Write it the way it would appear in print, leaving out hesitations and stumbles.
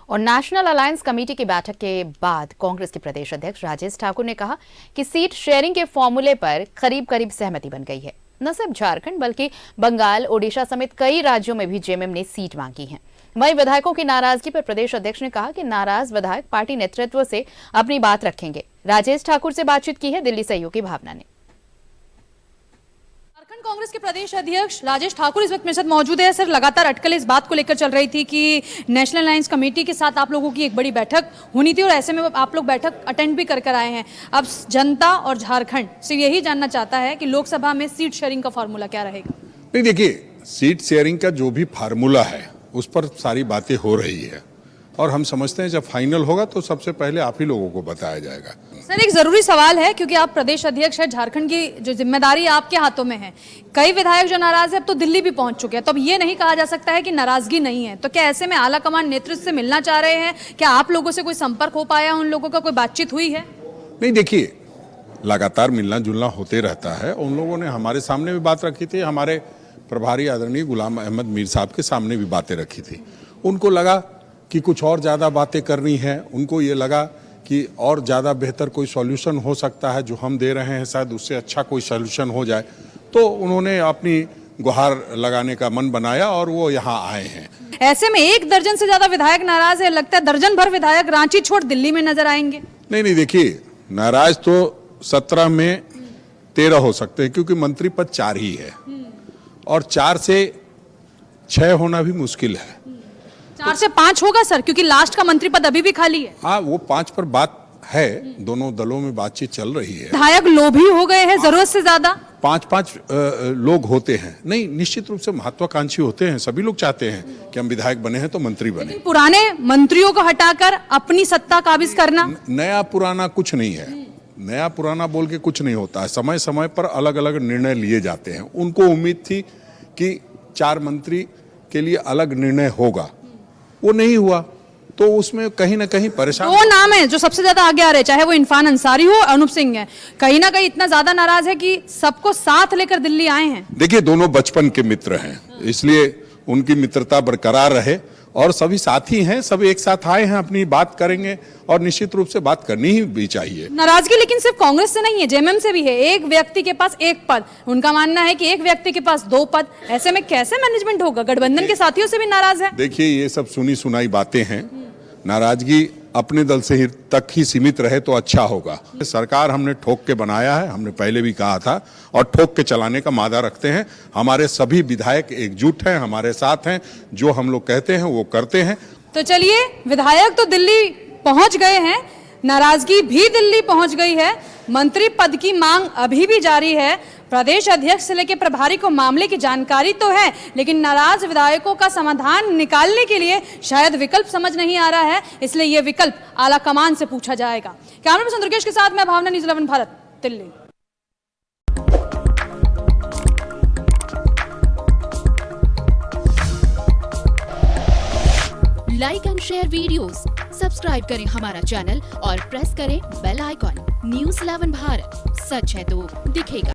और national alliance committee की बैठक के बाद कांग्रेस के प्रदेश अध्यक्ष राजेश ठाकुर ने कहा कि सीट शेयरिंग के फॉर्मूले पर करीब करीब सहमति बन गई है। न सिर्फ झारखंड बल्कि बंगाल, ओडिशा समेत कई राज्यों में भी जेएमएम ने सीट मांगी है। वहीं विधायकों की नाराजगी पर प्रदेश अध्यक्ष ने कहा कि नाराज विधायक पार्टी नेतृत्व से अपनी बात रखेंगे। राजेश ठाकुर से बातचीत की है दिल्ली सहयोग की भावना ने। झारखंड कांग्रेस के प्रदेश अध्यक्ष राजेश ठाकुर इस वक्त मेरे साथ मौजूद है। सर, लगातार अटकलें इस बात को लेकर चल रही थी कि नेशनल अलायंस कमेटी के साथ आप लोगों की एक बड़ी बैठक होनी थी और ऐसे में आप लोग बैठक अटेंड भी कर आए हैं। अब जनता और झारखंड से यही जानना चाहता है कि लोकसभा में सीट शेयरिंग का फॉर्मूला क्या रहेगा। नहीं, देखिए, सीट शेयरिंग का जो भी फार्मूला है उस पर सारी बातें हो रही है और हम समझते हैं जब फाइनल होगा तो सबसे पहले आप ही लोगों को बताया जाएगा। सर, एक जरूरी सवाल है क्योंकि आप प्रदेश अध्यक्ष हैं, झारखंड की जो जिम्मेदारी आपके हाथों में है। कई विधायक जो नाराज है अब तो दिल्ली भी पहुंच चुके हैं, तो अब ये नहीं कहा जा सकता है कि नाराजगी नहीं है। तो क्या ऐसे में आला कमान नेतृत्व से मिलना चाह रहे हैं? क्या आप लोगों से कोई संपर्क हो पाया, उन लोगों का कोई बातचीत हुई है? नहीं, देखिए, लगातार मिलना जुलना होते रहता है। उन लोगों ने हमारे सामने भी बात रखी थी, हमारे प्रभारी आदरणीय गुलाम अहमद मीर साहब के सामने भी बातें रखी थी। उनको लगा कि कुछ और ज़्यादा बातें करनी है, उनको ये लगा कि और ज़्यादा बेहतर कोई सॉल्यूशन हो सकता है, जो हम दे रहे हैं शायद उससे अच्छा कोई सॉल्यूशन हो जाए, तो उन्होंने अपनी गुहार लगाने का मन बनाया और वो यहाँ आए हैं। ऐसे में 1 दर्जन से ज्यादा विधायक नाराज है, लगता है दर्जन भर विधायक रांची छोड़ दिल्ली में नजर आएंगे। नहीं, देखिए, नाराज तो 17 में 13 हो सकते हैं क्योंकि मंत्री पद 4 ही है और 4 से 6 होना भी मुश्किल है। 4 से 5 होगा सर, क्योंकि लास्ट का मंत्री पद अभी भी खाली है। हाँ, वो 5 पर बात है, दोनों दलों में बातचीत चल रही है। विधायक लोभी हो गए हैं जरूरत से ज्यादा। 5-5 लोग होते हैं, नहीं, निश्चित रूप से महत्वाकांक्षी होते हैं। सभी लोग चाहते हैं कि हम विधायक बने हैं तो मंत्री बने। पुराने मंत्रियों को हटाकर अपनी सत्ता काबिज करना। नया पुराना कुछ नहीं है, नया पुराना बोल के कुछ नहीं होता है। समय समय पर अलग अलग निर्णय लिए जाते हैं। उनको उम्मीद थी कि 4 मंत्री के लिए अलग निर्णय होगा, वो नहीं हुआ, तो उसमें कहीं ना कहीं परेशान। 2 नाम है जो सबसे ज्यादा आगे आ रहे, चाहे वो इरफान अंसारी हो, अनूप सिंह है। कहीं ना कहीं इतना ज्यादा नाराज है कि सबको साथ लेकर दिल्ली आए हैं। देखिए, दोनों बचपन के मित्र हैं, इसलिए उनकी मित्रता बरकरार रहे और सभी साथी हैं, सब एक साथ आए हैं, अपनी बात करेंगे और निश्चित रूप से बात करनी ही भी चाहिए। नाराजगी लेकिन सिर्फ कांग्रेस से नहीं है, जेएमएम से भी है। एक व्यक्ति के पास 1 पद, उनका मानना है कि एक व्यक्ति के पास 2 पद। ऐसे में कैसे मैनेजमेंट होगा? गठबंधन के साथियों से भी नाराज है। देखिए, ये सब सुनी सुनाई बातें हैं। नाराजगी अपने दल से तक ही सीमित रहे तो अच्छा होगा। सरकार हमने ठोक के बनाया है, हमने पहले भी कहा था, और ठोक के चलाने का मादा रखते हैं। हमारे सभी विधायक एकजुट हैं, हमारे साथ हैं, जो हम लोग कहते हैं वो करते हैं। तो चलिए, विधायक तो दिल्ली पहुंच गए हैं, नाराजगी भी दिल्ली पहुंच गई है, मंत्री पद की मांग अभी भी जारी है। प्रदेश अध्यक्ष से लेकर प्रभारी को मामले की जानकारी तो है, लेकिन नाराज विधायकों का समाधान निकालने के लिए शायद विकल्प समझ नहीं आ रहा है, इसलिए यह विकल्प आला कमान से पूछा जाएगा। कैमरा पर्सन दुर्गेश के साथ मैं Bhavna, news 11 Bharat, Delhi. Like and share videos, subscribe करें हमारा चैनल और प्रेस करें बेल आइकॉन। न्यूज़ 11 भारत, सच है तो दिखेगा।